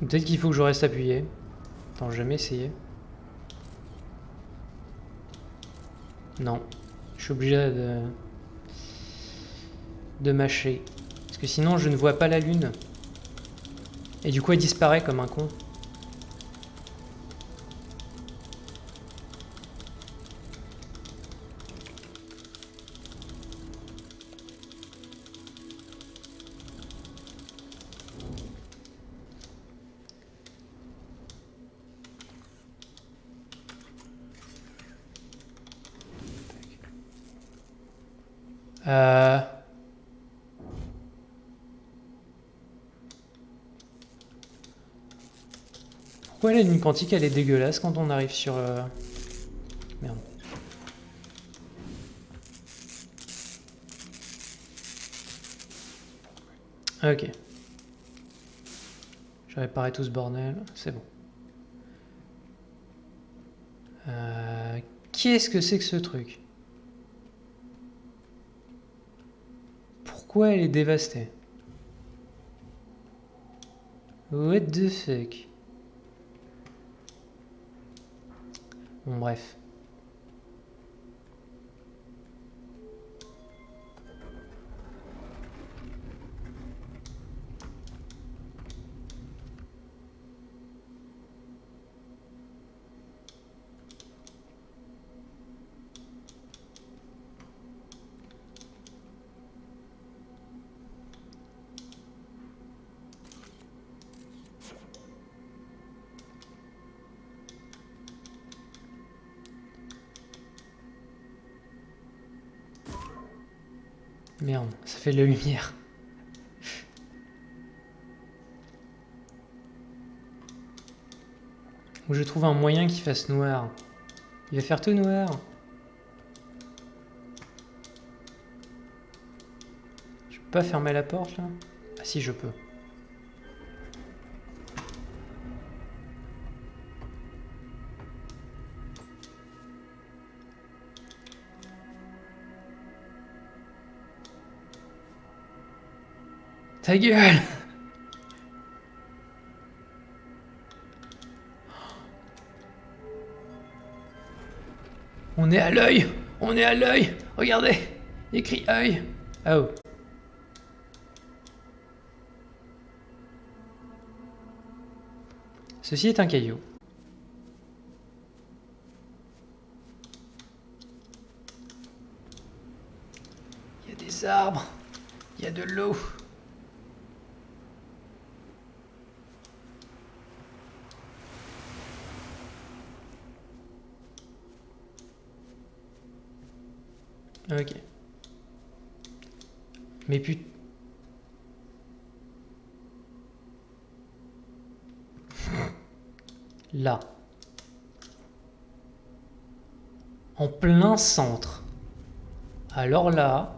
Peut-être qu'il faut que je reste appuyé. Attends, j'ai jamais essayé. Non. Je suis obligé de mâcher. Parce que sinon, je ne vois pas la lune. Et du coup, elle disparaît comme un con. Euh... Pourquoi la lune quantique, elle est dégueulasse quand on arrive sur... Merde. Ok. J'ai réparé tout ce bordel. C'est bon. Qu'est-ce que c'est que ce truc? Pourquoi elle est dévastée? What the fuck? Bon, bref. Merde, ça fait de la lumière. Ou je trouve un moyen qui fasse noir. Il va faire tout noir. Je peux pas fermer la porte là? Ah si, je peux. Ta gueule! On est à l'œil! On est à l'œil! Regardez! Il écrit œil! Oh. Ceci est un caillou. Il y a des arbres. Il y a de l'eau. Ok. Mais putain. Là. En plein centre. Alors là...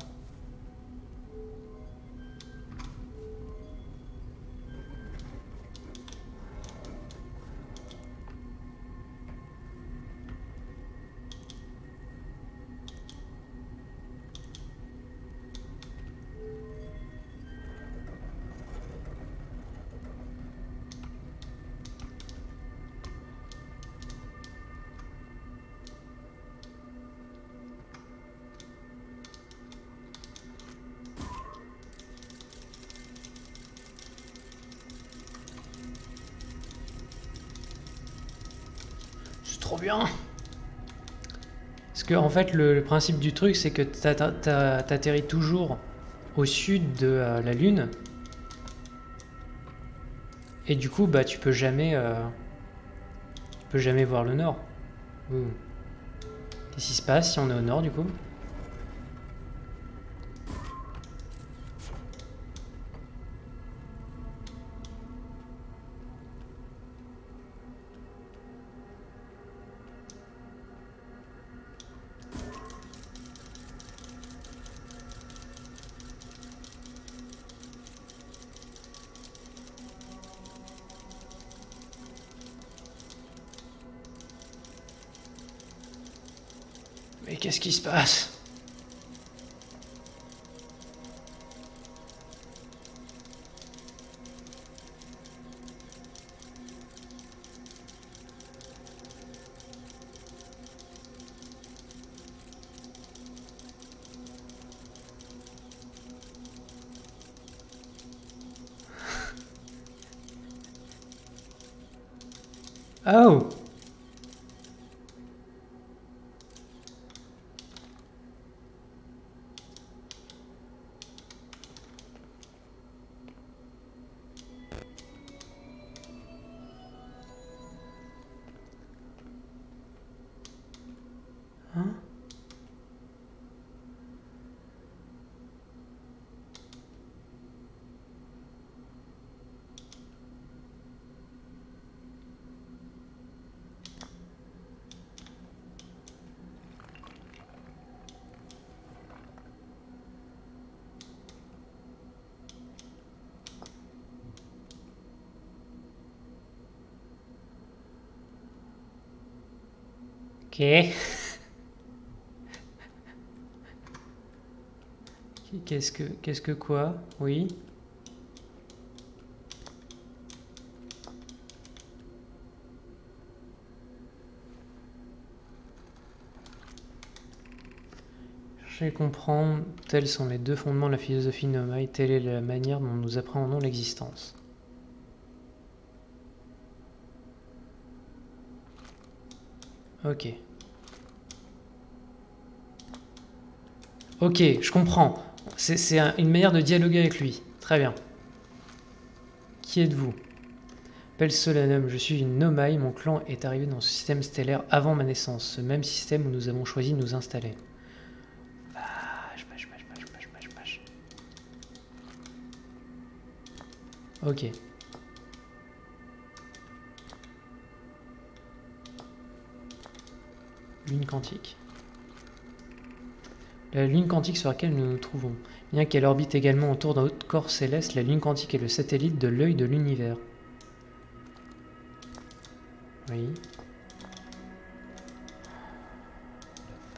C'est trop bien! Parce que en fait, le principe du truc, c'est que t'atterris toujours au sud de la Lune. Et du coup, bah, tu peux jamais voir le nord. Ouh. Qu'est-ce qui se passe si on est au nord, du coup? Mais qu'est-ce qui se passe? Oh! Hein? Ok. Qu'est-ce que quoi? Oui. Chercher à comprendre, tels sont les deux fondements de la philosophie Nomai, telle est la manière dont nous appréhendons l'existence. Ok. Ok, je comprends. C'est une manière de dialoguer avec lui. Très bien. Qui êtes-vous? Pel Solanum, je suis une Nomai, mon clan est arrivé dans ce système stellaire avant ma naissance, ce même système où nous avons choisi de nous installer. Vache. Ok. Lune quantique. La lune quantique sur laquelle nous nous trouvons. Bien qu'elle orbite également autour d'un autre corps céleste, la lune quantique est le satellite de l'œil de l'univers. Oui.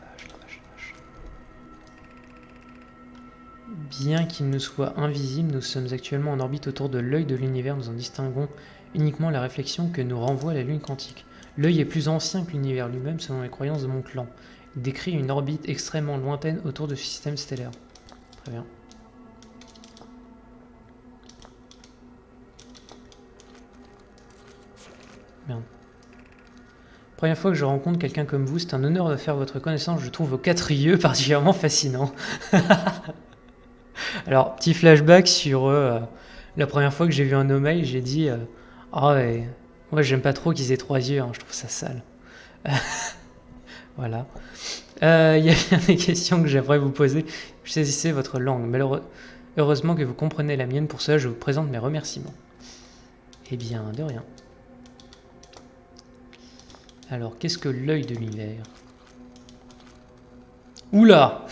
Vache. Bien qu'il nous soit invisible, nous sommes actuellement en orbite autour de l'œil de l'univers. Nous en distinguons uniquement la réflexion que nous renvoie la lune quantique. L'œil est plus ancien que l'univers lui-même selon les croyances de mon clan. Il décrit une orbite extrêmement lointaine autour de ce système stellaire. Très bien. Merde. Première fois que je rencontre quelqu'un comme vous, c'est un honneur de faire votre connaissance. Je trouve vos 4 yeux particulièrement fascinants. Alors, petit flashback sur la première fois que j'ai vu un Nomai, j'ai dit ah ouais, moi j'aime pas trop qu'ils aient 3 yeux, hein, je trouve ça sale. Voilà. Il y a bien des questions que j'aimerais vous poser. Je saisissais votre langue, mais heureusement que vous comprenez la mienne. Pour cela, je vous présente mes remerciements. Eh bien, de rien. Alors, qu'est-ce que l'œil de l'univers? Oula!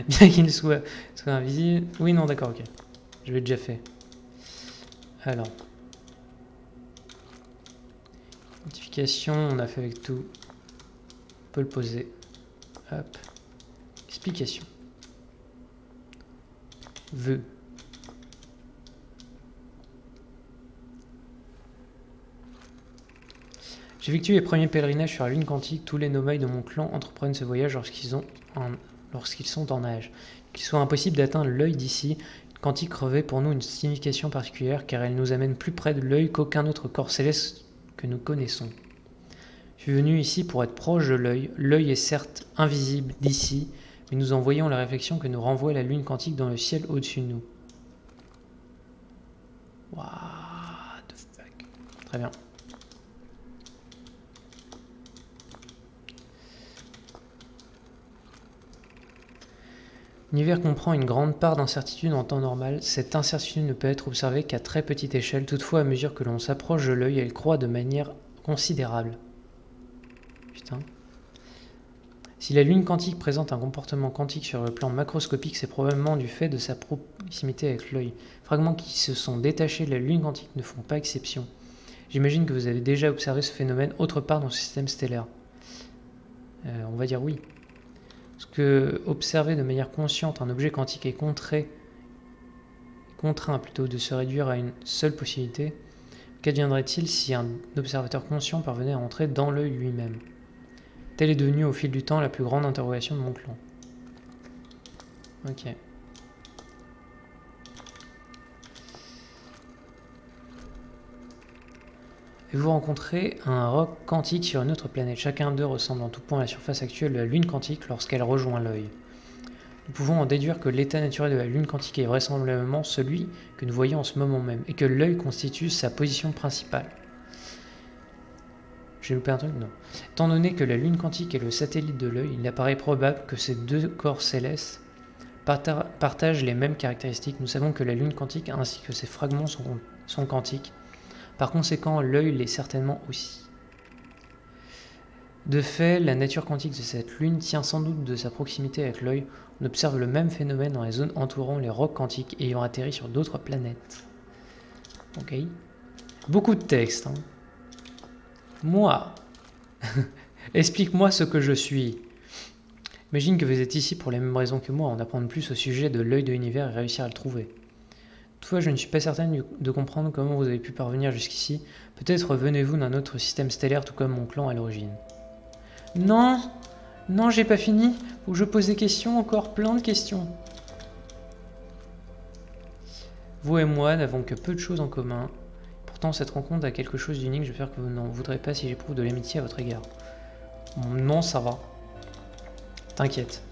Bien qu'il soit invisible. Oui, non, d'accord, ok. Je l'ai déjà fait. Alors. Identification, on a fait avec tout. On peut le poser. Hop. Explication. Vœux. J'ai effectué les premiers pèlerinages sur la lune quantique. Tous les Nomai de mon clan entreprennent ce voyage lorsqu'ils sont en âge. Qu'il soit impossible d'atteindre l'œil d'ici, une quantique revêt pour nous une signification particulière car elle nous amène plus près de l'œil qu'aucun autre corps céleste que nous connaissons. Je suis venu ici pour être proche de l'œil. L'œil est certes invisible d'ici, mais nous en voyons la réflexion que nous renvoie la lune quantique dans le ciel au-dessus de nous. What the fuck. Très bien. L'univers comprend une grande part d'incertitude en temps normal. Cette incertitude ne peut être observée qu'à très petite échelle. Toutefois, à mesure que l'on s'approche de l'œil, elle croît de manière considérable. Putain. Si la lune quantique présente un comportement quantique sur le plan macroscopique, c'est probablement du fait de sa proximité avec l'œil. Fragments qui se sont détachés de la lune quantique ne font pas exception. J'imagine que vous avez déjà observé ce phénomène autre part dans le système stellaire. On va dire oui. Parce que observer de manière consciente un objet quantique est contraint plutôt de se réduire à une seule possibilité. Qu'adviendrait-il si un observateur conscient parvenait à entrer dans l'œil lui-même? Telle est devenue au fil du temps la plus grande interrogation de mon clan. Ok. et vous rencontrez un roc quantique sur une autre planète. Chacun d'eux ressemble en tout point à la surface actuelle de la Lune quantique lorsqu'elle rejoint l'œil. Nous pouvons en déduire que l'état naturel de la Lune quantique est vraisemblablement celui que nous voyons en ce moment même, et que l'œil constitue sa position principale. J'ai loupé un truc? Non. Étant donné que la Lune quantique est le satellite de l'œil, il apparaît probable que ces deux corps célestes partagent les mêmes caractéristiques. Nous savons que la Lune quantique ainsi que ses fragments sont quantiques. Par conséquent, l'œil l'est certainement aussi. De fait, la nature quantique de cette lune tient sans doute de sa proximité avec l'œil. On observe le même phénomène dans les zones entourant les rocs quantiques ayant atterri sur d'autres planètes. Ok. Beaucoup de texte. Hein. Moi. Explique-moi ce que je suis. Imagine que vous êtes ici pour les mêmes raisons que moi, en apprendre plus au sujet de l'œil de l'univers et réussir à le trouver. Toutefois, je ne suis pas certaine de comprendre comment vous avez pu parvenir jusqu'ici. Peut-être venez-vous d'un autre système stellaire tout comme mon clan à l'origine. Non, non, j'ai pas fini. Faut que je pose des questions, encore plein de questions. Vous et moi n'avons que peu de choses en commun. Pourtant, cette rencontre a quelque chose d'unique. J'espère que vous n'en voudrez pas si j'éprouve de l'amitié à votre égard. Non, ça va. T'inquiète.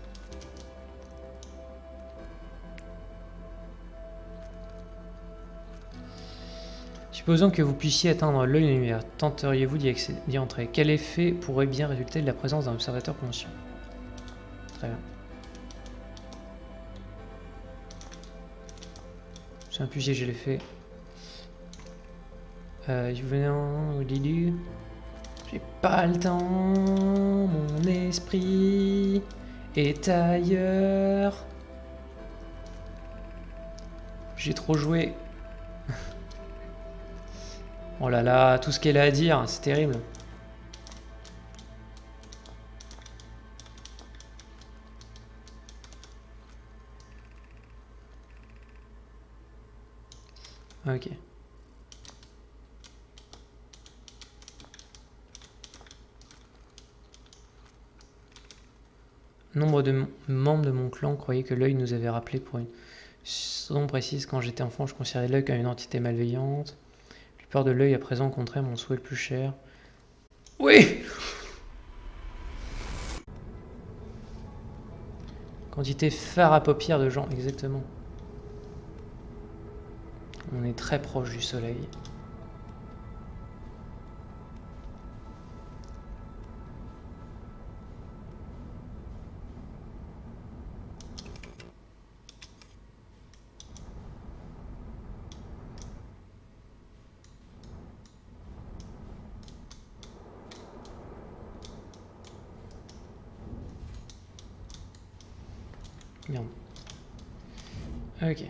Supposons que vous puissiez atteindre l'œil de l'univers. Tenteriez-vous d'y entrer? Quel effet pourrait bien résulter de la présence d'un observateur conscient? Très bien. Je sais plus si je l'ai fait. Juvenant, Lilu. J'ai pas le temps, mon esprit est ailleurs. J'ai trop joué. Oh là là, tout ce qu'elle a à dire, c'est terrible. Ok. Nombre de membres de mon clan croyaient que l'œil nous avait rappelé pour une raison précise. Quand j'étais enfant, je considérais l'œil comme une entité malveillante. La plupart de l'œil à présent, au contraire, mon souhait le plus cher. Oui! Quantité phare à paupières de gens, exactement. On est très proche du soleil. Merde. Ok.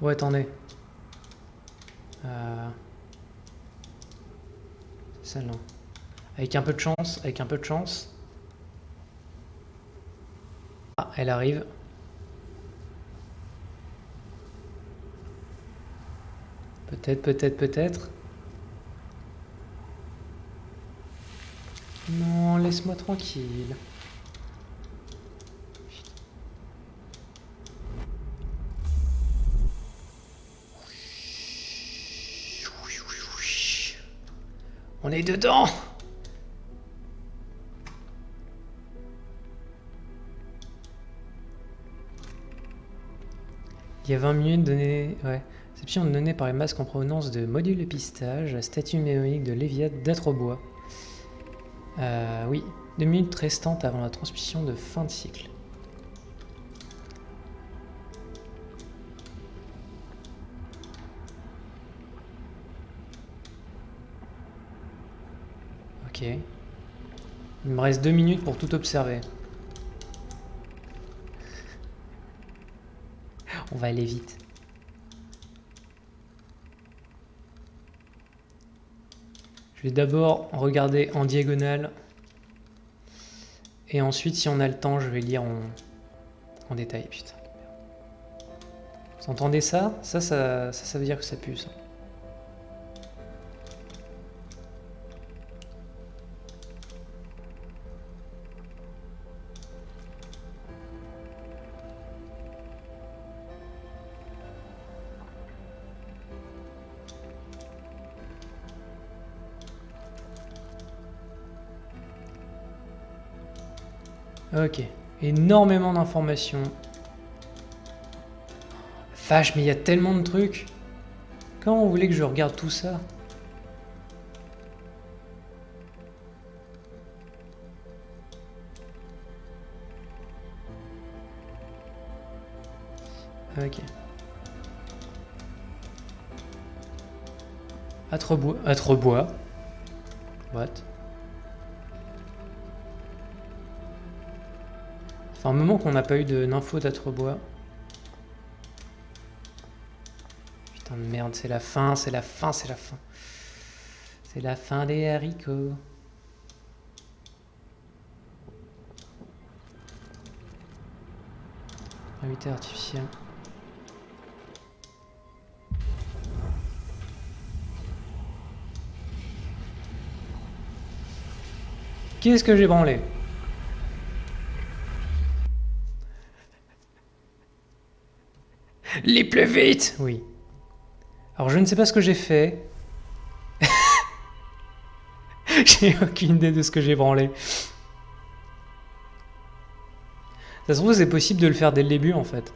Ouais, attendez. C'est celle-là. Avec un peu de chance, avec un peu de chance. Ah, elle arrive. Peut-être, peut-être, peut-être. Non, laisse-moi tranquille. On est dedans! Il y a 20 minutes données... Ouais. Réception donnée par les masques en provenance de modules de pistage, statut mémorique de Léviat d'Atrobois. Oui. 2 minutes restantes avant la transmission de fin de cycle. Ok. Il me reste 2 minutes pour tout observer. On va aller vite. Je vais d'abord regarder en diagonale. Et ensuite, si on a le temps, je vais lire en détail. Putain. Vous entendez ça? Ça veut dire que ça pue, ça. Ok. Énormément d'informations. Vache, mais il y a tellement de trucs. Comment vous voulez que je regarde tout ça? Ok. Atrebois. What? Ça fait un moment qu'on n'a pas eu d'infos d'Atrebois. Putain de merde, c'est la fin, c'est la fin, c'est la fin. C'est la fin des haricots. Gravité artificielle. Qu'est-ce que j'ai branlé? Les plus vite! Oui. Alors je ne sais pas ce que j'ai fait. J'ai aucune idée de ce que j'ai branlé. Ça se trouve, c'est possible de le faire dès le début en fait.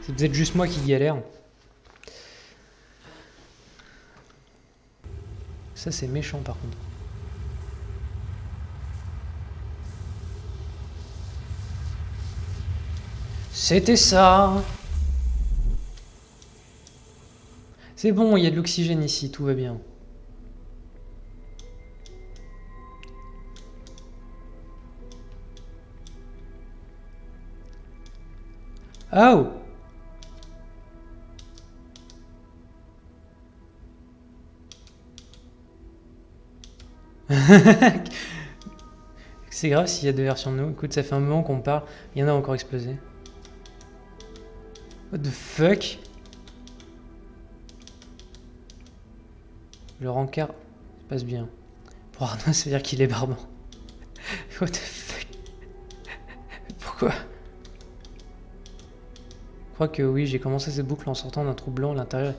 C'est peut-être juste moi qui galère. Ça, c'est méchant par contre. C'était ça! C'est bon, il y a de l'oxygène ici, tout va bien. Oh! C'est grave s'il y a deux versions de nous. Écoute, ça fait un moment qu'on parle, il y en a encore explosé. What the fuck? Le rencard se passe bien. Pour Arnaud, ça veut dire qu'il est barbant. What the fuck? Pourquoi? Je crois que oui, j'ai commencé cette boucle en sortant d'un trou blanc à l'intérieur.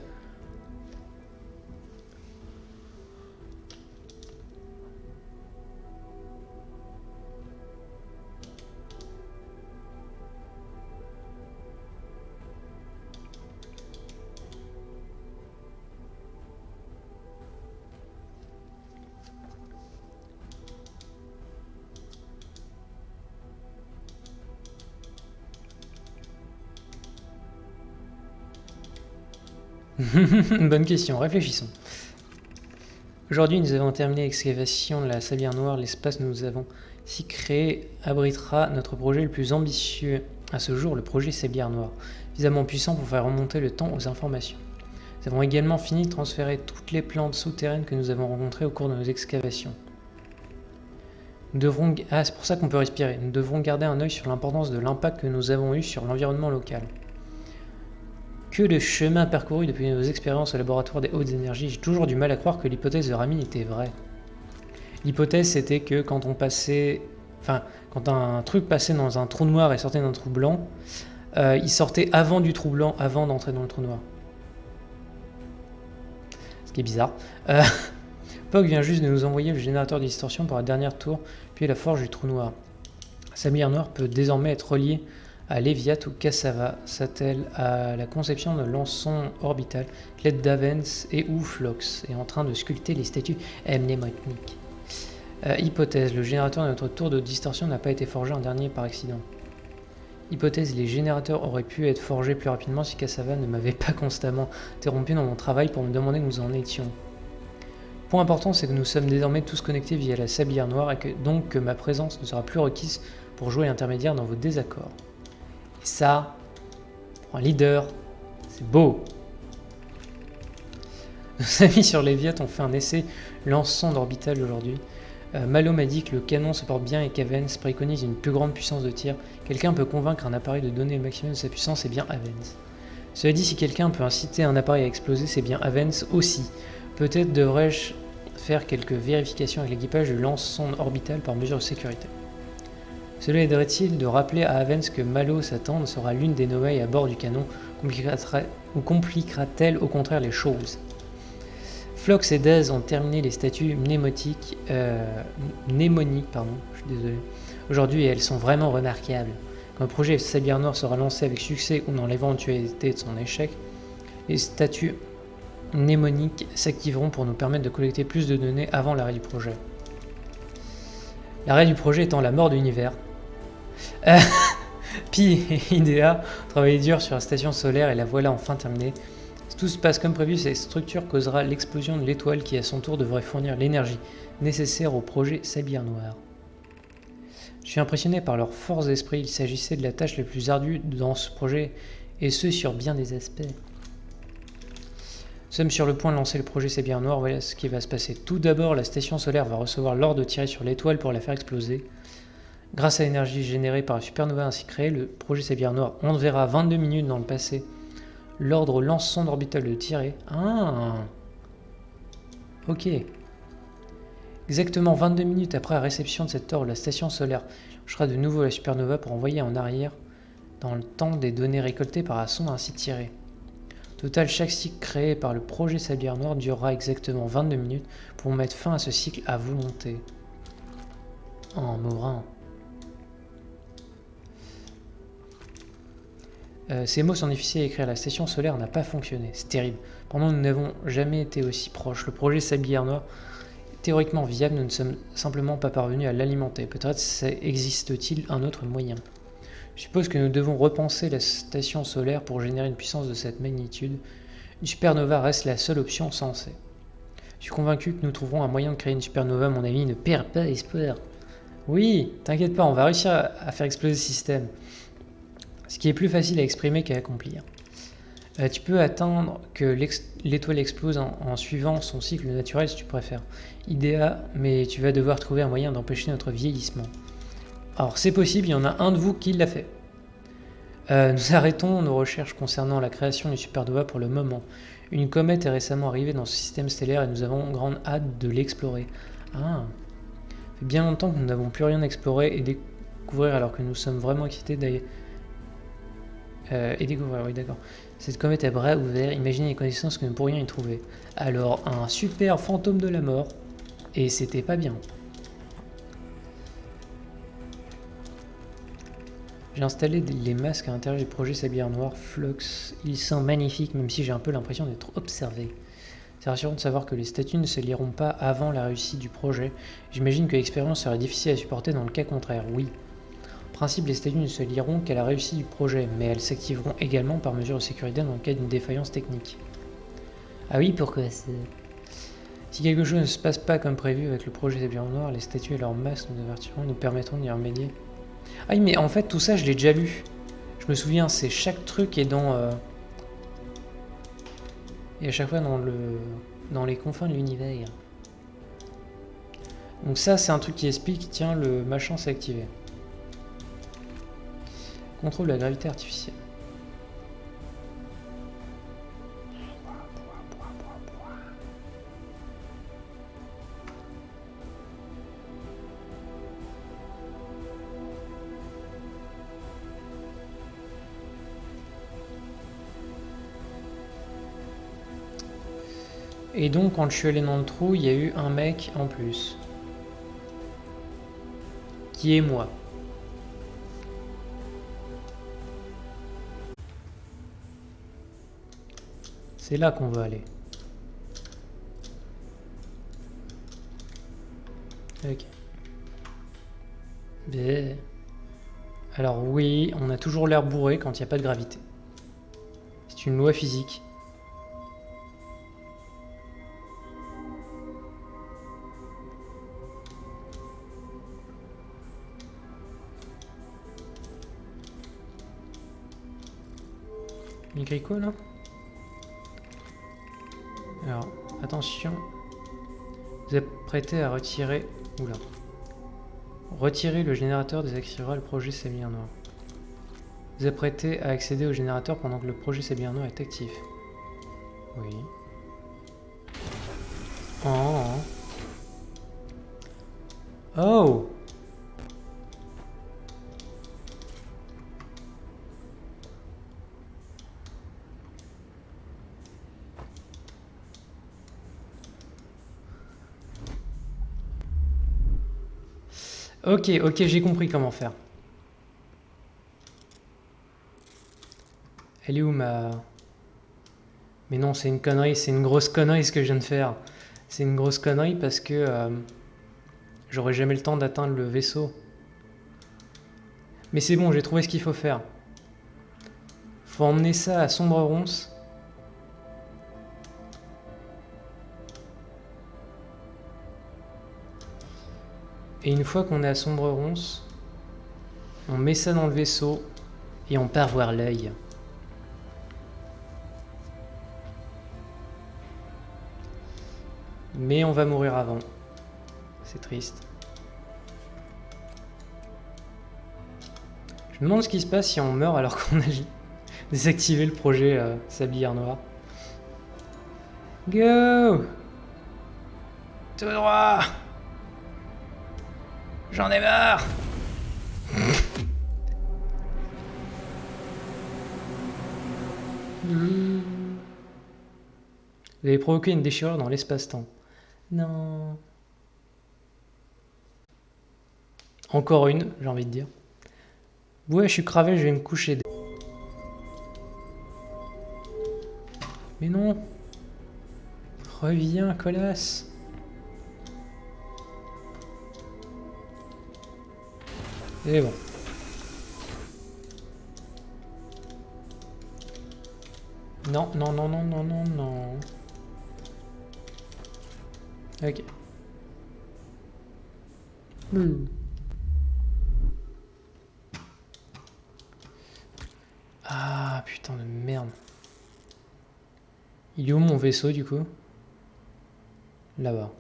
Bonne question, réfléchissons. Aujourd'hui, nous avons terminé l'excavation de la sablière noire. L'espace que nous avons ici créé abritera notre projet le plus ambitieux à ce jour, le projet sablière noire, suffisamment puissant pour faire remonter le temps aux informations. Nous avons également fini de transférer toutes les plantes souterraines que nous avons rencontrées au cours de nos excavations. Nous devrons... Ah, c'est pour ça qu'on peut respirer. Nous devrons garder un œil sur l'importance de l'impact que nous avons eu sur l'environnement local. Que de chemin parcouru depuis nos expériences au laboratoire des hautes énergies, j'ai toujours du mal à croire que l'hypothèse de Ramin était vraie. L'hypothèse c'était que quand on passait... Enfin, quand un truc passait dans un trou noir et sortait d'un trou blanc, il sortait avant du trou blanc, avant d'entrer dans le trou noir. Ce qui est bizarre. Pog vient juste de nous envoyer le générateur de distorsion pour la dernière tour, puis la forge du trou noir. La sablière noire peut désormais être reliée à Léviat ou Cassava, s'attelle à la conception de l'enson orbital, Cled d'Avens et ou Phlox, est en train de sculpter les statues mnémotechniques. Hypothèse, le générateur de notre tour de distorsion n'a pas été forgé en dernier par accident. Hypothèse, les générateurs auraient pu être forgés plus rapidement si Cassava ne m'avait pas constamment interrompu dans mon travail pour me demander où nous en étions. Point important, c'est que nous sommes désormais tous connectés via la sablière noire et que donc que ma présence ne sera plus requise pour jouer l'intermédiaire dans vos désaccords. Et ça, pour un leader, c'est beau. Nos amis sur Léviat ont fait un essai lance-sonde orbital aujourd'hui. Malo m'a dit que le canon se porte bien et qu'Avens préconise une plus grande puissance de tir. Quelqu'un peut convaincre un appareil de donner le maximum de sa puissance, c'est bien Avens. Cela dit, si quelqu'un peut inciter un appareil à exploser, c'est bien Avens aussi. Peut-être devrais-je faire quelques vérifications avec l'équipage de lance-sonde orbital par mesure de sécurité. Cela aiderait-il de rappeler à Avens que Malo, sa tante, sera l'une des nomailles à bord du canon, compliquera-t-elle au contraire les choses? Phlox et Daz ont terminé les statues mnémoniques, je suis désolé, aujourd'hui, et elles sont vraiment remarquables. Quand le projet Sabir Noir sera lancé avec succès ou dans l'éventualité de son échec, les statues mnémoniques s'activeront pour nous permettre de collecter plus de données avant l'arrêt du projet. L'arrêt du projet étant la mort de l'univers. Pi et Idea travaillaient dur sur la station solaire et la voilà enfin terminée. Si tout se passe comme prévu, cette structure causera l'explosion de l'étoile qui à son tour devrait fournir l'énergie nécessaire au projet Sabir Noir. Je suis impressionné par leur force d'esprit, il s'agissait de la tâche la plus ardue dans ce projet, et ce sur bien des aspects. Nous sommes sur le point de lancer le projet Sabir Noir, voilà ce qui va se passer. Tout d'abord, la station solaire va recevoir l'ordre de tirer sur l'étoile pour la faire exploser. Grâce à l'énergie générée par la supernova ainsi créée, le projet Sabir Noir enverra 22 minutes dans le passé. L'ordre lance son orbital de tirer. Ah, ok. Exactement 22 minutes après la réception de cet ordre, la station solaire lancera de nouveau la supernova pour envoyer en arrière dans le temps des données récoltées par la sonde ainsi tirée. Au total, chaque cycle créé par le projet Sabir Noir durera exactement 22 minutes pour mettre fin à ce cycle à volonté. Oh, Morin. Ces mots sont difficiles à écrire. La station solaire n'a pas fonctionné. C'est terrible. Pendant nous n'avons jamais été aussi proches. Le projet Sabir Noir est théoriquement viable. Nous ne sommes simplement pas parvenus à l'alimenter. Peut-être existe-t-il un autre moyen. Je suppose que nous devons repenser la station solaire pour générer une puissance de cette magnitude. Une supernova reste la seule option sensée. Je suis convaincu que nous trouverons un moyen de créer une supernova. Mon ami, ne perds pas espoir. Oui, t'inquiète pas, on va réussir à faire exploser ce système. Ce qui est plus facile à exprimer qu'à accomplir. Tu peux attendre que l'étoile explose en suivant son cycle naturel si tu préfères. Idéa, mais tu vas devoir trouver un moyen d'empêcher notre vieillissement. Alors c'est possible, il y en a un de vous qui l'a fait. Nous arrêtons nos recherches concernant la création du supernova pour le moment. Une comète est récemment arrivée dans ce système stellaire et nous avons grande hâte de l'explorer. Ah, ça fait bien longtemps que nous n'avons plus rien exploré et découvrir alors que nous sommes vraiment excités d'ailleurs. Et découvrir, oui d'accord. Cette comète à bras ouverts, imaginez les connaissances que nous pourrions y trouver. Alors, un super fantôme de la mort, et c'était pas bien. J'ai installé les masques à l'intérieur du projet Sabir Noir Phlox. Ils sont magnifiques, même si j'ai un peu l'impression d'être observé. C'est rassurant de savoir que les statues ne se lieront pas avant la réussite du projet. J'imagine que l'expérience serait difficile à supporter dans le cas contraire, oui. En principe, les statues ne se lieront qu'à la réussite du projet, mais elles s'activeront également par mesure de sécurité dans le cas d'une défaillance technique. Ah oui, pourquoi c'est... Si quelque chose ne se passe pas comme prévu avec le projet Sabir Noir, les statues et leurs masques nous avertiront et nous permettront d'y remédier. Ah oui, mais en fait, tout ça, je l'ai déjà lu. Je me souviens, c'est chaque truc est dans... Et à chaque fois dans les confins de l'univers. Donc ça, c'est un truc qui explique, tiens, le machin s'est activé. Contrôle de la gravité artificielle. Et donc, quand je suis allé dans le trou, il y a eu un mec en plus. Qui est moi. C'est là qu'on veut aller. Ok. Bien. Alors oui, on a toujours l'air bourré quand il n'y a pas de gravité. C'est une loi physique. Il écrit quoi là? Alors, attention. Vous êtes prêté à retirer... Oula. Retirer le générateur désactivera le projet Sabir Noir. Vous êtes prêté à accéder au générateur pendant que le projet Sabir Noir est actif. Oui. Oh. Ok, ok, j'ai compris comment faire. Elle est où ma... Mais non, c'est une connerie, c'est une grosse connerie ce que je viens de faire. C'est une grosse connerie parce que j'aurai jamais le temps d'atteindre le vaisseau. Mais c'est bon, j'ai trouvé ce qu'il faut faire. Faut emmener ça à Sombre Ronce. Et une fois qu'on est à Sombre Ronce, on met ça dans le vaisseau et on part voir l'œil. Mais on va mourir avant. C'est triste. Je me demande ce qui se passe si on meurt alors qu'on a désactivé le projet Sablière Noire. Go! Tout droit! J'en ai marre! Vous avez provoqué une déchirure dans l'espace-temps. Non. Encore une, j'ai envie de dire. Ouais, je suis cravé, je vais me coucher. Mais non. Reviens, colasse. Et bon. Non, non, non, non, non, non, non. Ok. Ah, putain de merde. Il est où mon vaisseau, du coup? Là-bas.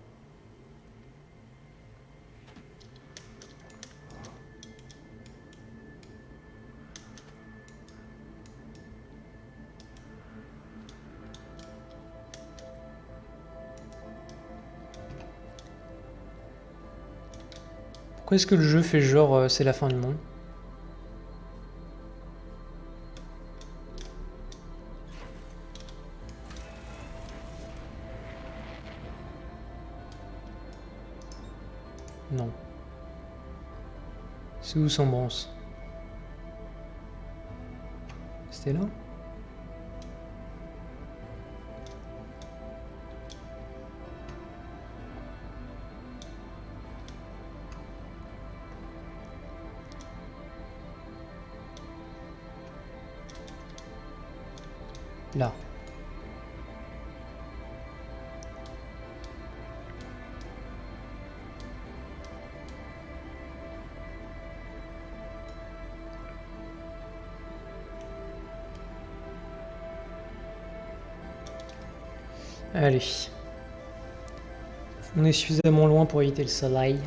Pourquoi est-ce que le jeu fait genre c'est la fin du monde? Non. C'est où Sombrance? C'était là? Là. Allez. On est suffisamment loin pour éviter le soleil.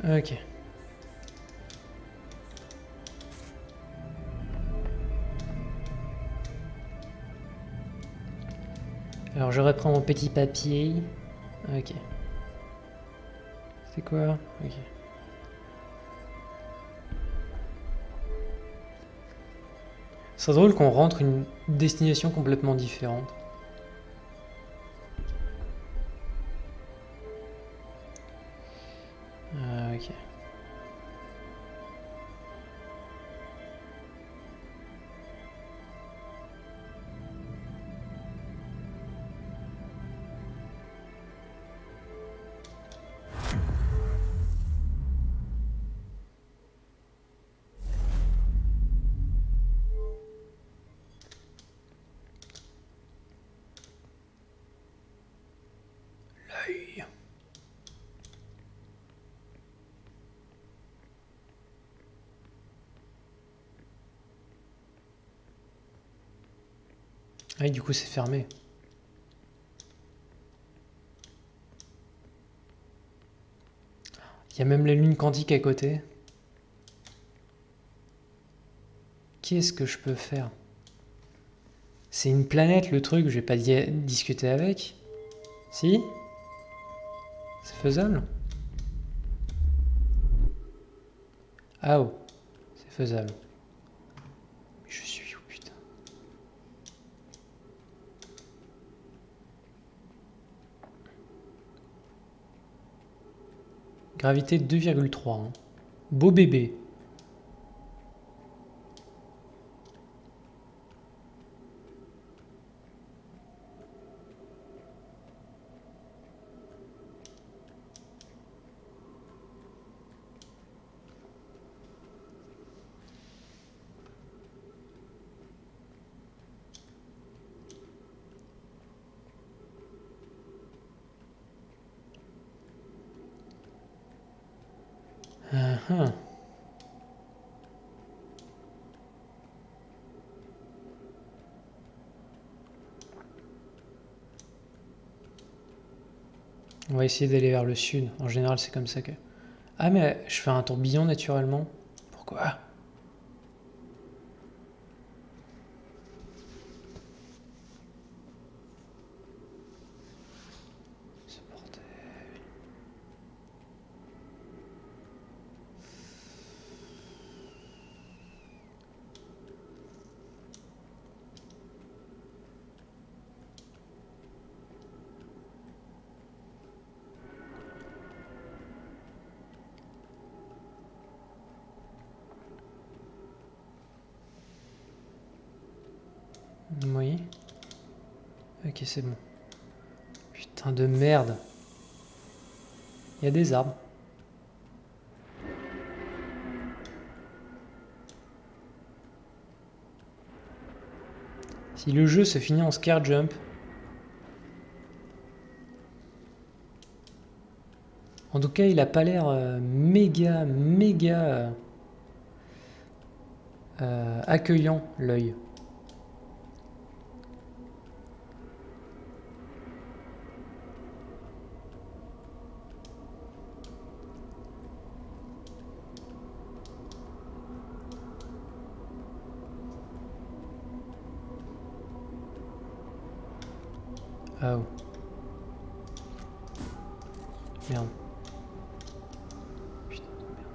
Ok. Alors je reprends mon petit papier. Ok. C'est quoi? Ok. C'est drôle qu'on rentre une destination complètement différente. Ok. L'œil. Ah, du coup c'est fermé. Il y a même la lune quantique à côté. Qu'est-ce que je peux faire? C'est une planète le truc, je vais pas discuter avec. Si? C'est faisable? Ah oh, c'est faisable. Mais je suis où putain? Gravité 2,3. Hein. Beau bébé. Uh-huh. On va essayer d'aller vers le sud. En général, c'est comme ça que... Ah, mais je fais un tourbillon naturellement. Pourquoi? Ce bordel. Oui. Ok, c'est bon. Putain de merde. Il y a des arbres. Si le jeu se finit en scare jump... En tout cas, il a pas l'air méga accueillant, l'œil. Oh. Merde. Putain de merde.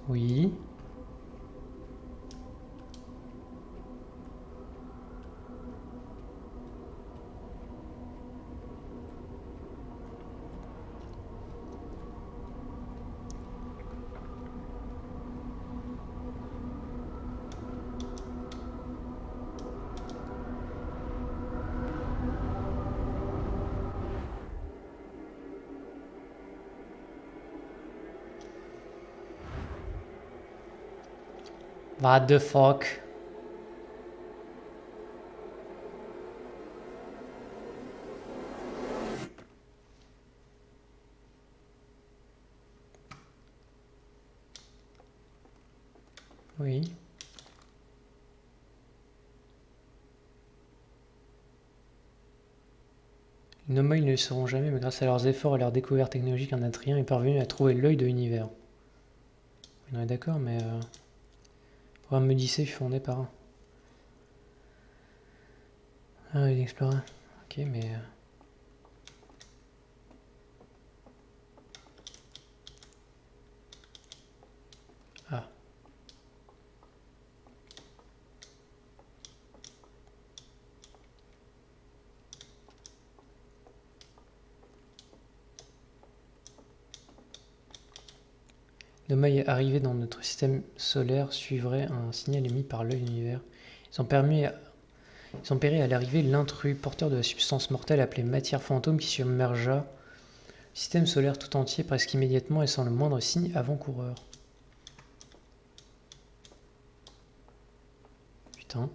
Oui. What the fuck? Oui. Les Nomoi ne le sauront jamais, mais grâce à leurs efforts et leurs découvertes technologiques, un Atrien est parvenu à trouver l'œil de l'univers. On est d'accord, mais... Programme Odyssée fondé par un... Ah, il explorait. Ok, mais... Ah. Nomoi arrivé dans notre système solaire suivrait un signal émis par l'œil de l'univers. Ils ont péri à l'arrivée l'intrus, porteur de la substance mortelle appelée matière fantôme qui submergea le système solaire tout entier presque immédiatement et sans le moindre signe avant-coureur. Putain.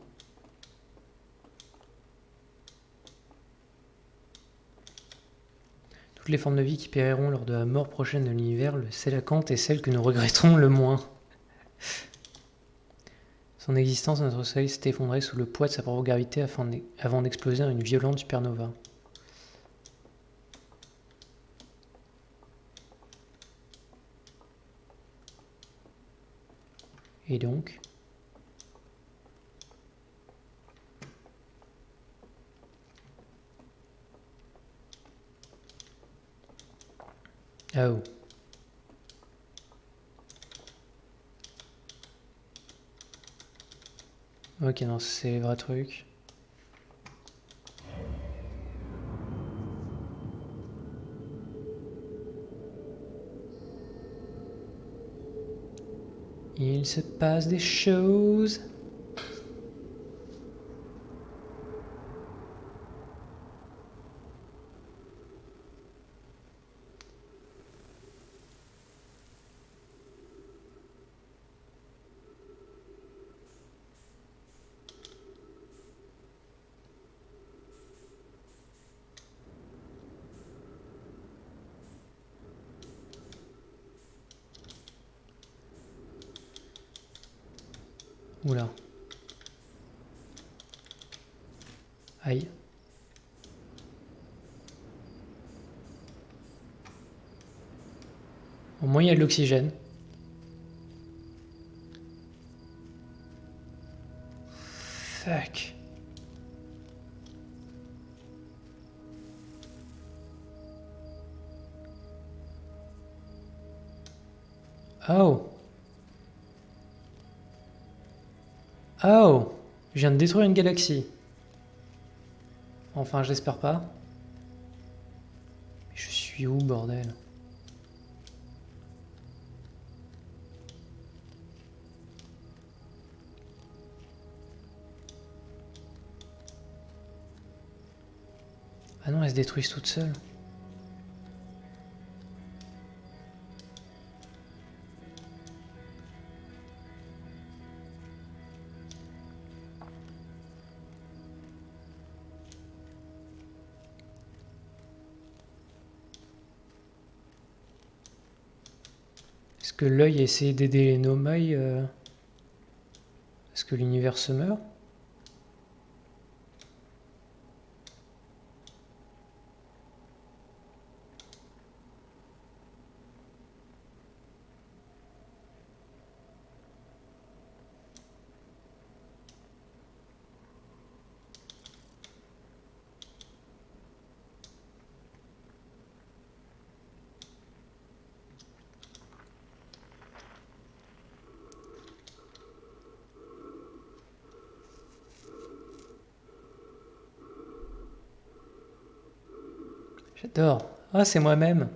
Toutes les formes de vie qui périront lors de la mort prochaine de l'univers, le Sélacanthe est celle que nous regretterons le moins. Son existence, notre soleil s'est effondré sous le poids de sa propre gravité avant d'exploser en une violente supernova. Et donc... Oh. Ok, non, c'est les vrais trucs. Il se passe des choses. Oula. Aïe. Au moins il y a de l'oxygène. Fuck. Oh. Oh. Je viens de détruire une galaxie. Enfin, j'espère pas. Mais je suis où, bordel? Ah non, elles se détruisent toutes seules. Est-ce que l'œil essaie d'aider les Nomai Est-ce que l'univers se meurt? J'adore. Ah, c'est moi-même.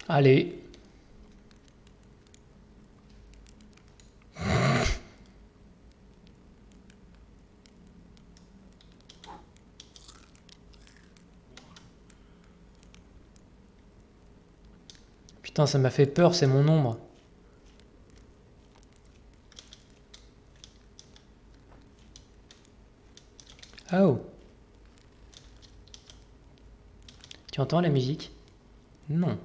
Allez. Putain, ça m'a fait peur, c'est mon ombre. Oh. Tu entends la musique? Non.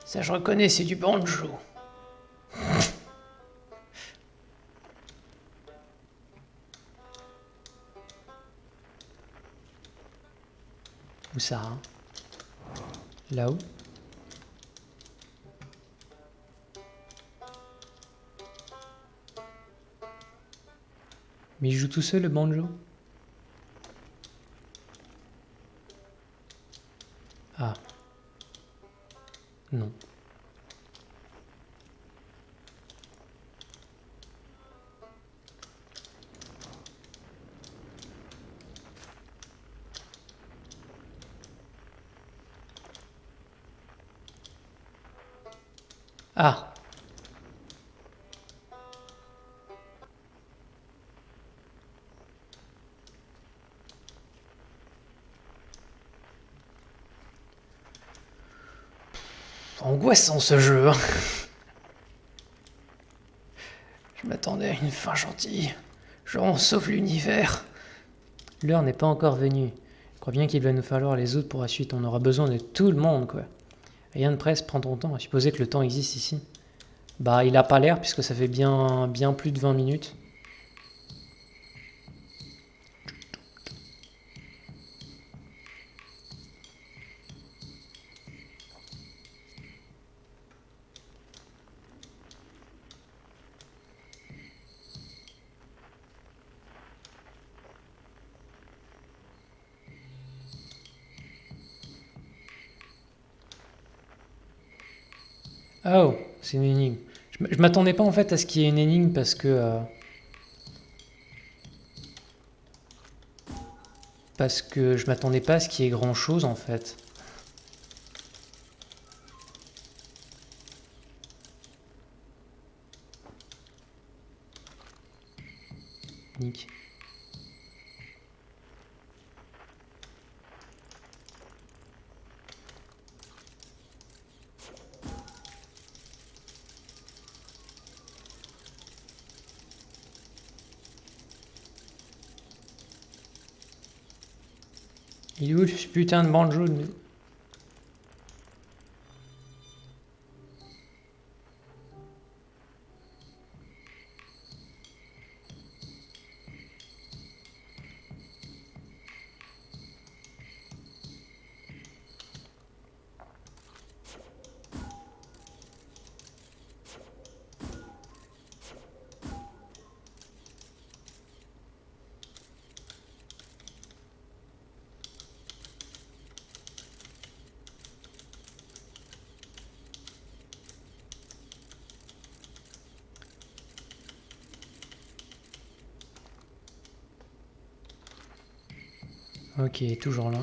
Ça, je reconnais, c'est du banjo. Où ça, hein? Là-haut? Mais il joue tout seul le banjo? Ah. Non. Ah. Angoissant ce jeu. Je m'attendais à une fin gentille. Genre on sauve l'univers. L'heure n'est pas encore venue. Je crois bien qu'il va nous falloir les autres pour la suite. On aura besoin de tout le monde, quoi. Rien de presse, prends ton temps. À supposer que le temps existe ici. Bah, il a pas l'air puisque ça fait bien plus de 20 minutes. Oh, c'est une énigme. Je m'attendais pas en fait à ce qu'il y ait une énigme parce que... parce que je m'attendais pas à ce qu'il y ait grand chose en fait. Nick. Il est où ce putain de banjo de... Ok, toujours là.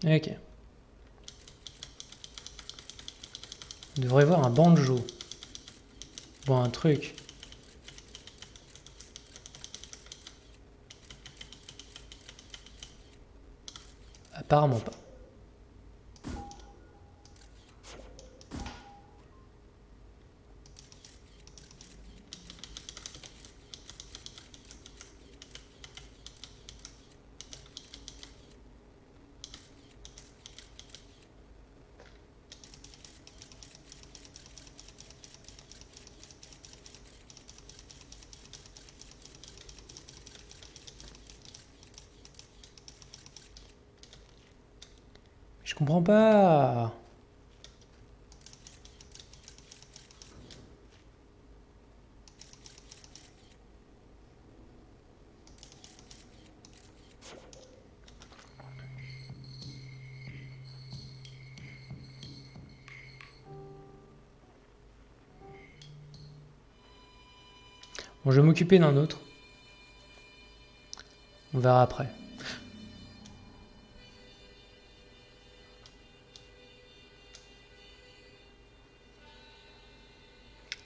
Ok. On devrait voir un banjo. Bon, un truc. Apparemment pas. Je comprends pas. Bon, je vais m'occuper d'un autre. On verra après.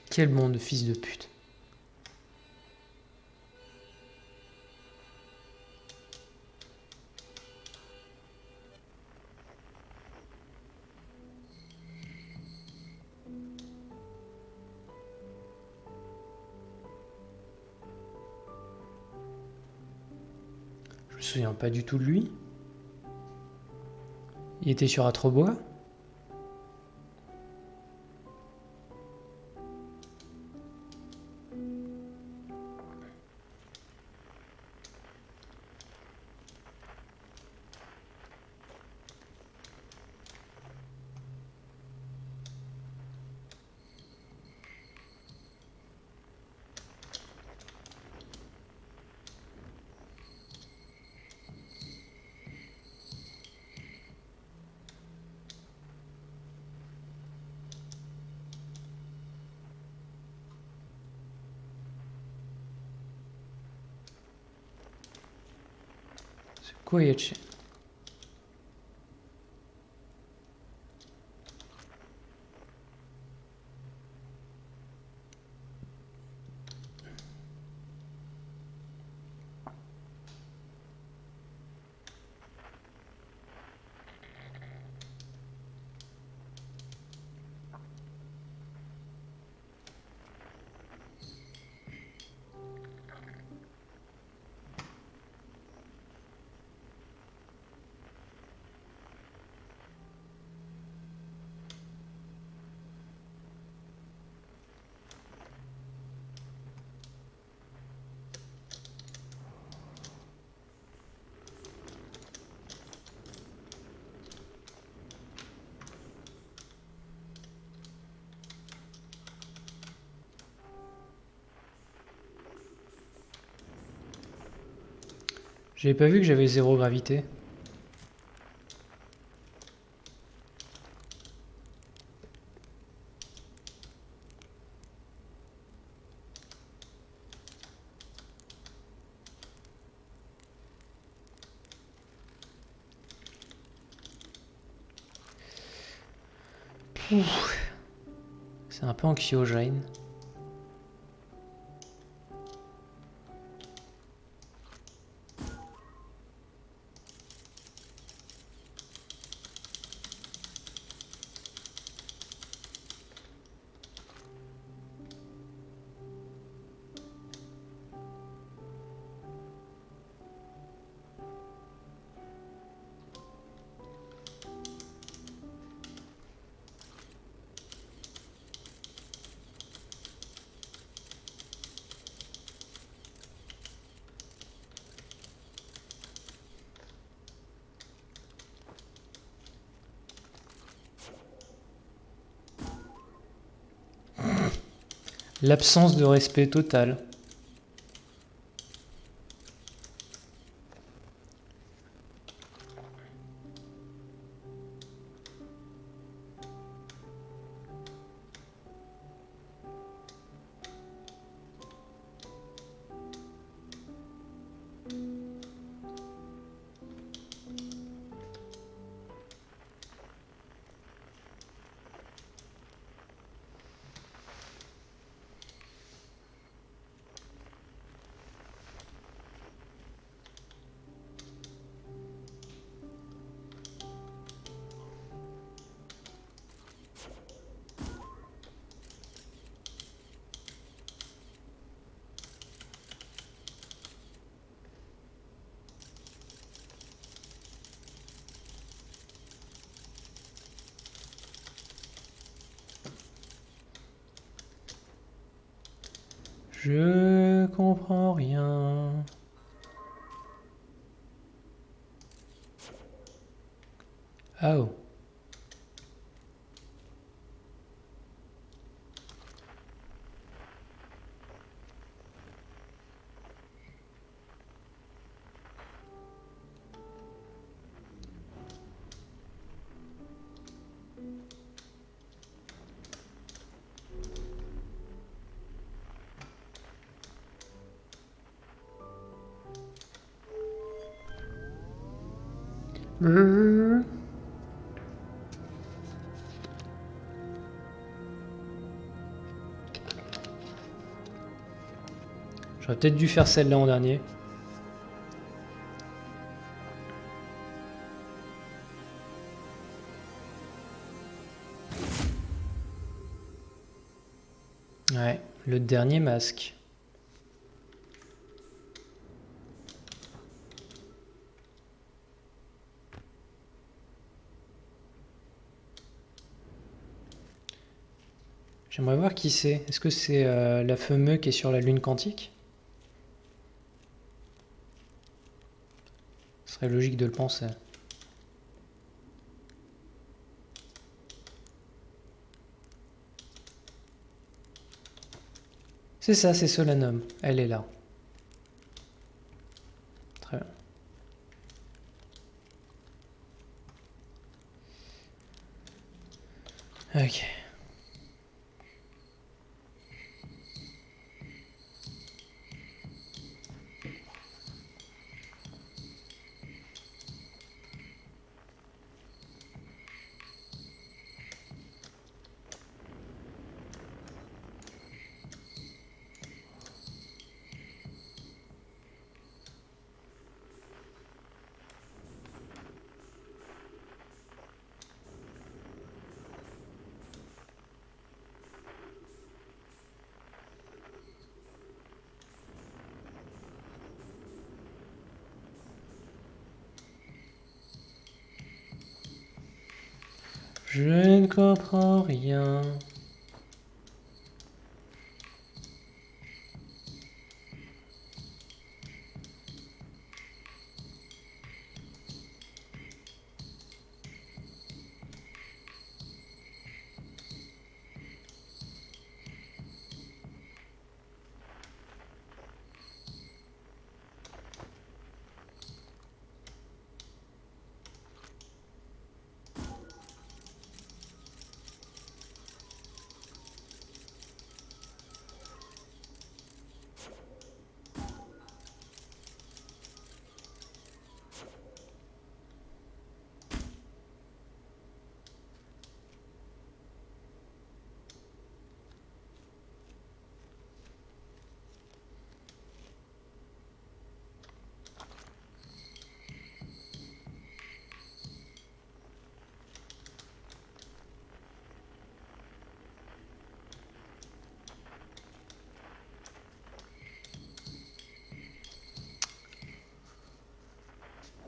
Quel monde de fils de pute. Je me souviens pas du tout de lui. Il était sur Atrobois. C'est quoi Yache? J'avais pas vu que j'avais 0 gravité. C'est un peu anxiogène. L'absence de respect total. Je comprends rien. Oh. J'aurais peut-être dû faire celle-là en dernier. Ouais, le dernier masque. J'aimerais voir qui c'est. Est-ce que c'est la fameuse qui est sur la lune quantique? Ce serait logique de le penser. C'est ça, c'est Solanum. Elle est là. Très bien. Ok. Je ne comprends rien.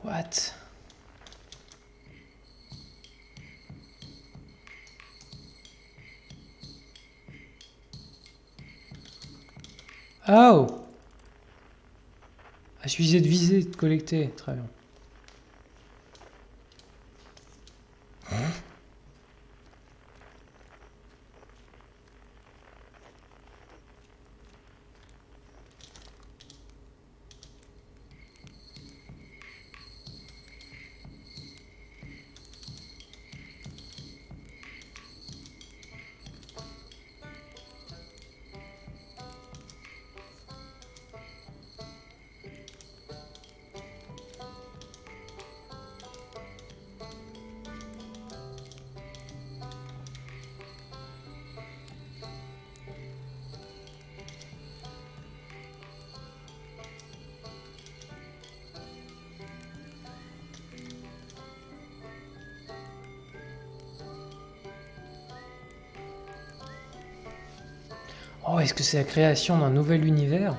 What? Oh! Il suffisait de viser, de collecter. Très bien. Oh, est-ce que c'est la création d'un nouvel univers?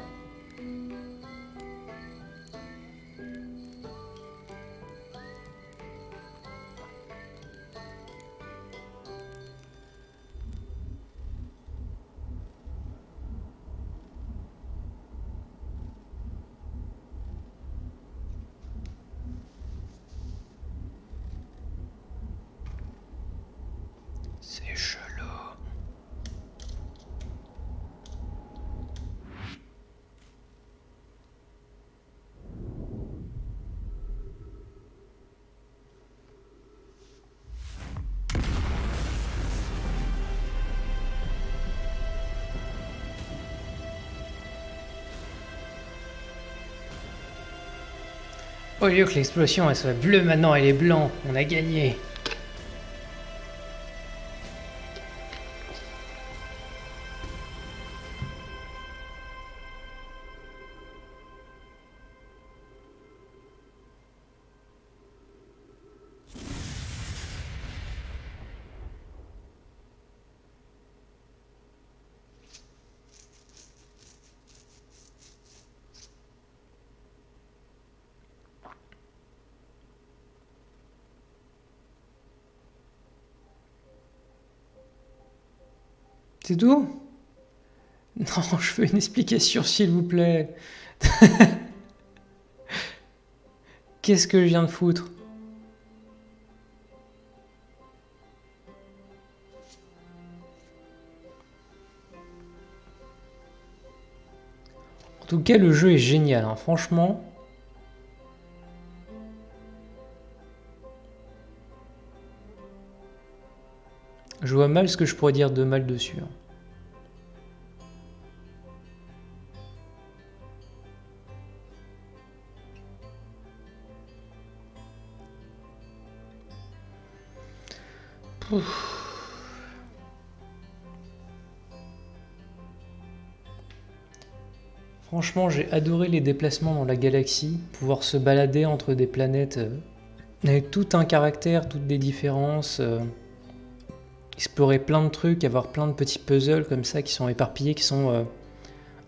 C'est chelou. Au lieu que l'explosion elle soit bleue, maintenant elle est blanc. On a gagné. C'est tout? Non, je veux une explication s'il vous plaît. Qu'est-ce que je viens de foutre? En tout cas, le jeu est génial, hein, franchement. Je vois mal ce que je pourrais dire de mal dessus. Hein. Ouf. Franchement, j'ai adoré les déplacements dans la galaxie, pouvoir se balader entre des planètes avec tout un caractère, toutes des différences, explorer plein de trucs, avoir plein de petits puzzles comme ça qui sont éparpillés, qui sont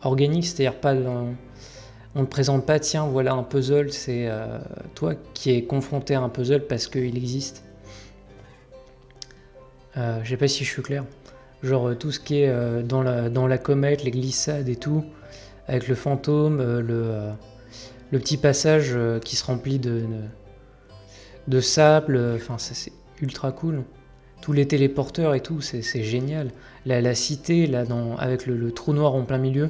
organiques, c'est-à-dire pas on ne présente pas, tiens, voilà un puzzle, c'est toi qui es confronté à un puzzle parce qu'il existe. Je sais pas si je suis clair. Genre tout ce qui est dans la comète, les glissades et tout, avec le fantôme, le petit passage qui se remplit de sable, enfin c'est ultra cool. Tous les téléporteurs et tout, c'est génial. La cité, là, avec le trou noir en plein milieu,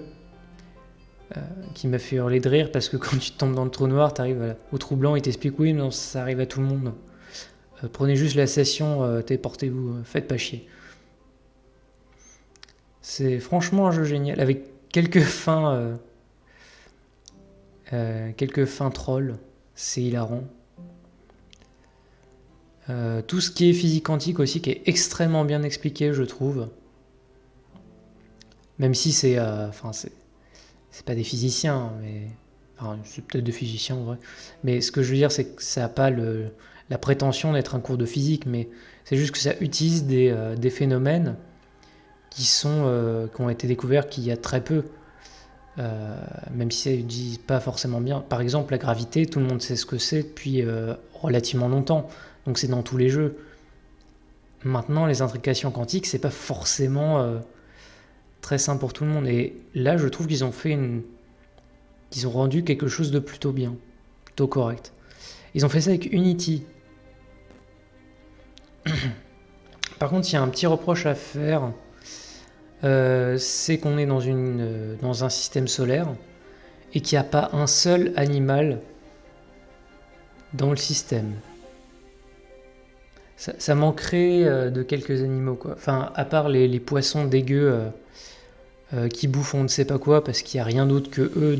qui m'a fait hurler de rire parce que quand tu tombes dans le trou noir, tu arrives au trou blanc, il t'explique oui, mais non, ça arrive à tout le monde. Prenez juste la station, téléportez-vous, faites pas chier. C'est franchement un jeu génial, avec quelques fins trolls, c'est hilarant. Tout ce qui est physique quantique aussi, qui est extrêmement bien expliqué, je trouve. Même si c'est pas des physiciens, mais enfin, c'est peut-être des physiciens en vrai. Mais ce que je veux dire, c'est que ça n'a pas la prétention d'être un cours de physique, mais c'est juste que ça utilise des phénomènes qui ont été découverts qu'il y a très peu. Même si ça ne dit pas forcément bien. Par exemple, la gravité, tout le monde sait ce que c'est depuis relativement longtemps. Donc c'est dans tous les jeux. Maintenant, les intrications quantiques, c'est pas forcément très simple pour tout le monde. Et là, je trouve qu'ils ont ils ont rendu quelque chose de plutôt bien, plutôt correct. Ils ont fait ça avec Unity. Par contre, il y a un petit reproche à faire. C'est qu'on est dans un système solaire et qu'il n'y a pas un seul animal dans le système. Ça manquerait de quelques animaux, quoi. Enfin, à part les poissons dégueux qui bouffent on ne sait pas quoi parce qu'il n'y a rien d'autre que eux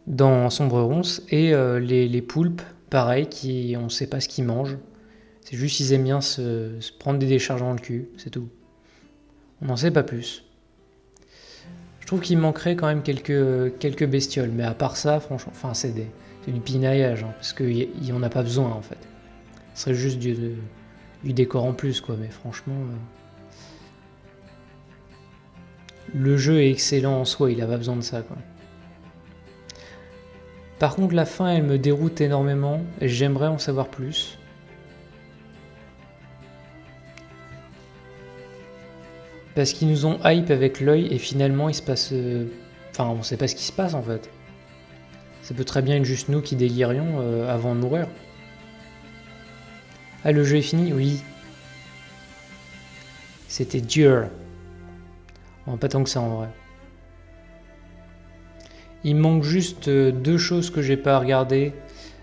dans Sombre Ronce, et les poulpes, pareil, on ne sait pas ce qu'ils mangent. C'est juste qu'ils aiment bien se prendre des décharges dans le cul, c'est tout. On n'en sait pas plus. Je trouve qu'il manquerait quand même quelques bestioles, mais à part ça, franchement, enfin c'est du pinaillage, hein, parce qu'il n'y en a pas besoin en fait. Ce serait juste du décor en plus, quoi, mais franchement... le jeu est excellent en soi, il n'a pas besoin de ça, quoi. Par contre, la fin, elle me déroute énormément, et j'aimerais en savoir plus. Parce qu'ils nous ont hype avec l'œil, et finalement, il se passe... Enfin, on sait pas ce qui se passe, en fait. Ça peut très bien être juste nous qui délirions avant de mourir. Ah, le jeu est fini? Oui. C'était dur. Bon, pas tant que ça, en vrai. Il me manque juste deux choses que j'ai pas regardées.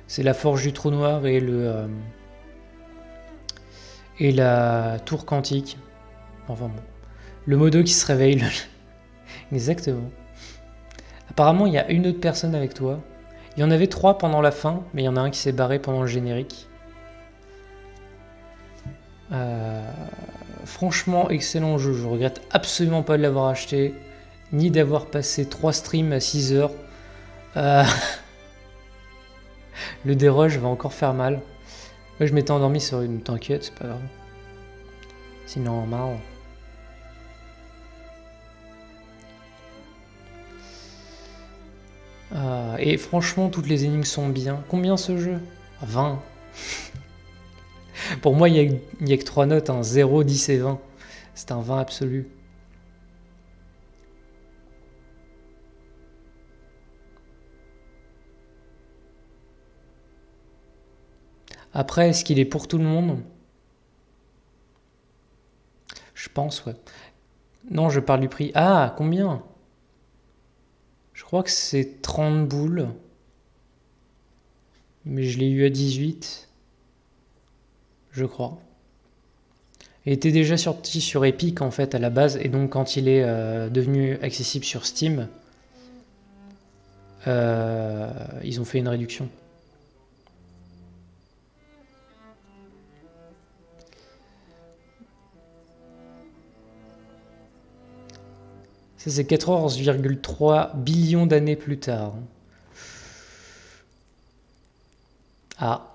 C'est la forge du trou noir et et la tour quantique. Enfin bon. Le modo qui se réveille. Exactement. Apparemment, il y a une autre personne avec toi. Il y en avait 3 pendant la fin, mais il y en a un qui s'est barré pendant le générique. Franchement, excellent jeu. Je regrette absolument pas de l'avoir acheté, ni d'avoir passé 3 streams à 6 heures. Le dérush va encore faire mal. Moi, je m'étais endormi sur une... T'inquiète, c'est pas grave. C'est normal. Et franchement, toutes les énigmes sont bien. Combien ce jeu? 20. Pour moi, il n'y a que 3 notes, hein. 0, 10 et 20. C'est un 20 absolu. Après, est-ce qu'il est pour tout le monde? Je pense, ouais. Non, je parle du prix. Ah, combien? Je crois que c'est 30 boules. Mais je l'ai eu à 18. Je crois. Il était déjà sorti sur Epic en fait à la base, et donc quand il est devenu accessible sur Steam, ils ont fait une réduction. Ça c'est 14,3 billions d'années plus tard. Ah.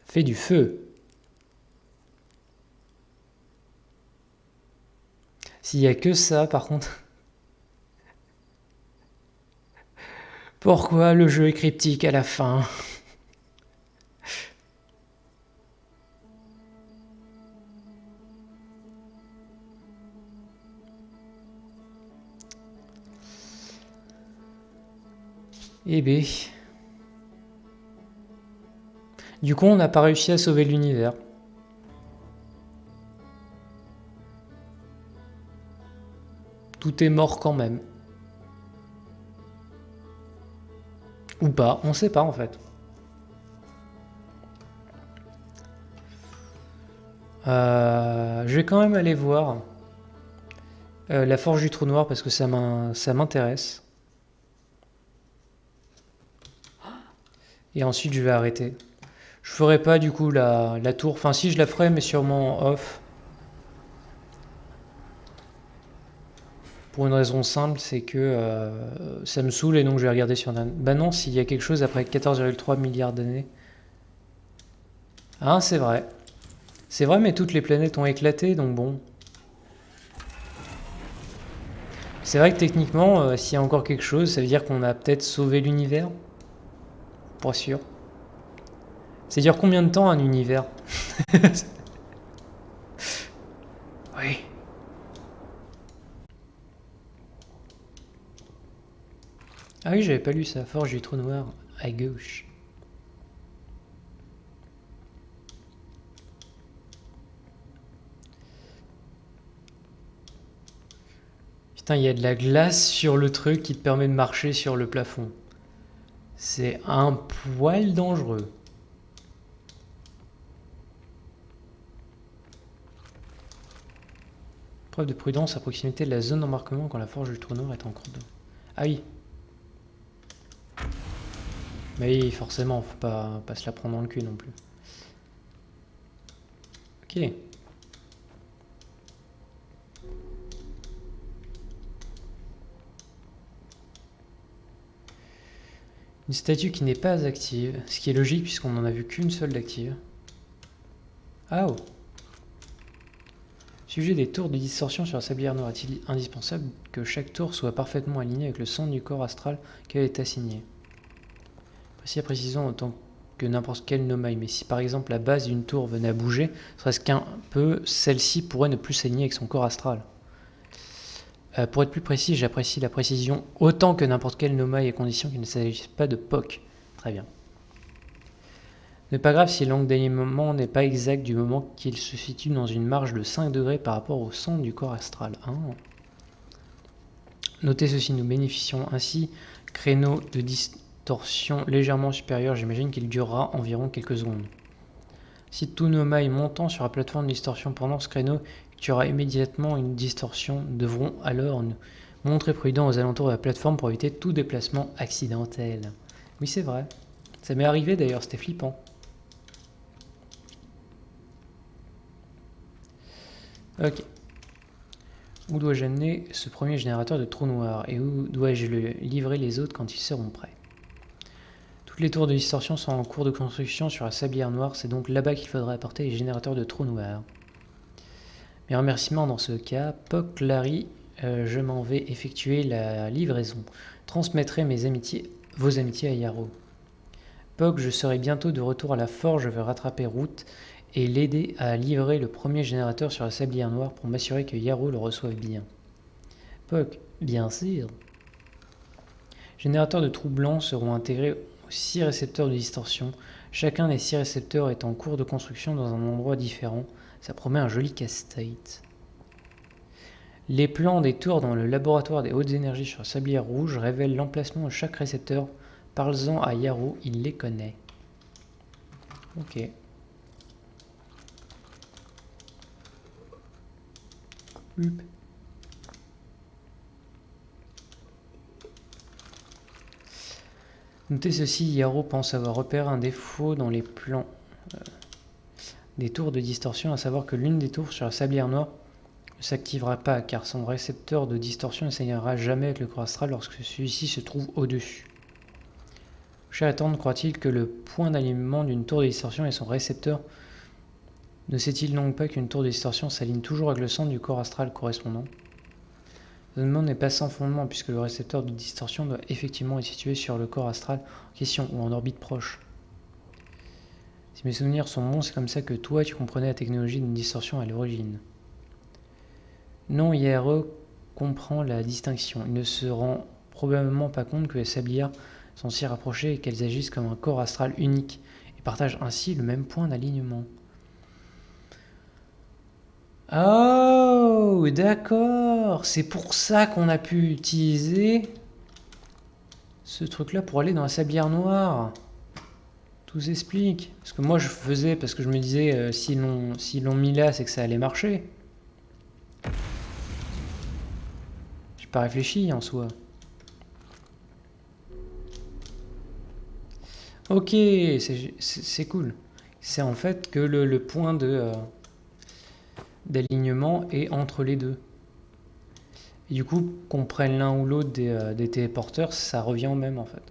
Ça fait du feu. S'il y a que ça, par contre... Pourquoi le jeu est cryptique à la fin? Eh ben... Du coup, on n'a pas réussi à sauver l'univers. Tout est mort quand même. Ou pas, on sait pas en fait. Je vais quand même aller voir la forge du trou noir parce que ça m'intéresse. Et ensuite je vais arrêter. Je ferai pas du coup la tour. Enfin si, je la ferai mais sûrement en off. Pour une raison simple, c'est que ça me saoule et donc je vais regarder sur... Bah non, s'il y a quelque chose après 14,3 milliards d'années. Ah, c'est vrai. C'est vrai, mais toutes les planètes ont éclaté, donc bon. C'est vrai que techniquement, s'il y a encore quelque chose, ça veut dire qu'on a peut-être sauvé l'univers. Pas sûr. Ça dure combien de temps un univers? Oui. Ah oui, j'avais pas lu ça. Forge du trou noir à gauche. Putain, il y a de la glace sur le truc qui te permet de marcher sur le plafond. C'est un poil dangereux. Preuve de prudence à proximité de la zone d'embarquement quand la forge du trou noir est en cours d'eau. Ah oui. Mais oui, forcément, faut pas se la prendre dans le cul non plus. Ok. Une statue qui n'est pas active, ce qui est logique puisqu'on n'en a vu qu'une seule d'active. Ah oh. Sujet des tours de distorsion sur la sablière noire, est-il indispensable que chaque tour soit parfaitement aligné avec le centre du corps astral qui est assigné? Précis à précision autant que n'importe quel nomai, mais si par exemple la base d'une tour venait à bouger, serait-ce qu'un peu, celle-ci pourrait ne plus s'aligner avec son corps astral. Pour être plus précis, j'apprécie la précision autant que n'importe quel nomai, à condition qu'il ne s'agisse pas de POC. Très bien. Ce n'est pas grave si l'angle d'alignement n'est pas exact du moment qu'il se situe dans une marge de 5 degrés par rapport au centre du corps astral. Hein. Notez ceci, nous bénéficions ainsi créneau de distorsion légèrement supérieur, j'imagine qu'il durera environ quelques secondes. Si tout nomai montant sur la plateforme de distorsion pendant ce créneau effectuera immédiatement une distorsion, nous devrons alors nous montrer prudents aux alentours de la plateforme pour éviter tout déplacement accidentel. Oui, c'est vrai. Ça m'est arrivé d'ailleurs, c'était flippant. Ok. Où dois-je amener ce premier générateur de trous noirs et où dois-je livrer les autres quand ils seront prêts? Toutes les tours de distorsion sont en cours de construction sur la sablière noire, c'est donc là-bas qu'il faudra apporter les générateurs de trous noirs. Mes remerciements dans ce cas, Poc, Larry, je m'en vais effectuer la livraison. Transmettrai vos amitiés à Yarrow. Poc, je serai bientôt de retour à la forge, je vais rattraper Route et l'aider à livrer le premier générateur sur la sablière noire pour m'assurer que Yarrow le reçoive bien. Poc, bien sûr. Générateurs de trous blancs seront intégrés aux 6 récepteurs de distorsion. Chacun des 6 récepteurs est en cours de construction dans un endroit différent. Ça promet un joli casse-tête. Les plans des tours dans le laboratoire des hautes énergies sur la sablière rouge révèlent l'emplacement de chaque récepteur. Parle-en à Yarrow, il les connaît. Ok. Hup. Notez ceci, Yarrow pense avoir repéré un défaut dans les plans des tours de distorsion, à savoir que l'une des tours sur la sablière noire ne s'activera pas car son récepteur de distorsion ne s'alignera jamais avec le corps astral lorsque celui-ci se trouve au-dessus. Cher Ethan, croit-il que le point d'alignement d'une tour de distorsion et son récepteur ne sait-il donc pas qu'une tour de distorsion s'aligne toujours avec le centre du corps astral correspondant? Le demande n'est pas sans fondement puisque le récepteur de distorsion doit effectivement être situé sur le corps astral en question ou en orbite proche. Si mes souvenirs sont bons, c'est comme ça que toi tu comprenais la technologie d'une distorsion à l'origine. Non, IRE comprend la distinction. Il ne se rend probablement pas compte que les sablières sont si rapprochées et qu'elles agissent comme un corps astral unique et partagent ainsi le même point d'alignement. Oh, d'accord. C'est pour ça qu'on a pu utiliser ce truc-là pour aller dans la sablière noire. Tout s'explique. Parce que moi je faisais, parce que je me disais, s'ils l'ont mis là, c'est que ça allait marcher. J'ai pas réfléchi en soi. Ok, c'est cool. C'est en fait que le point d'alignement est entre les deux. Et du coup, qu'on prenne l'un ou l'autre des téléporteurs, ça revient au même en fait.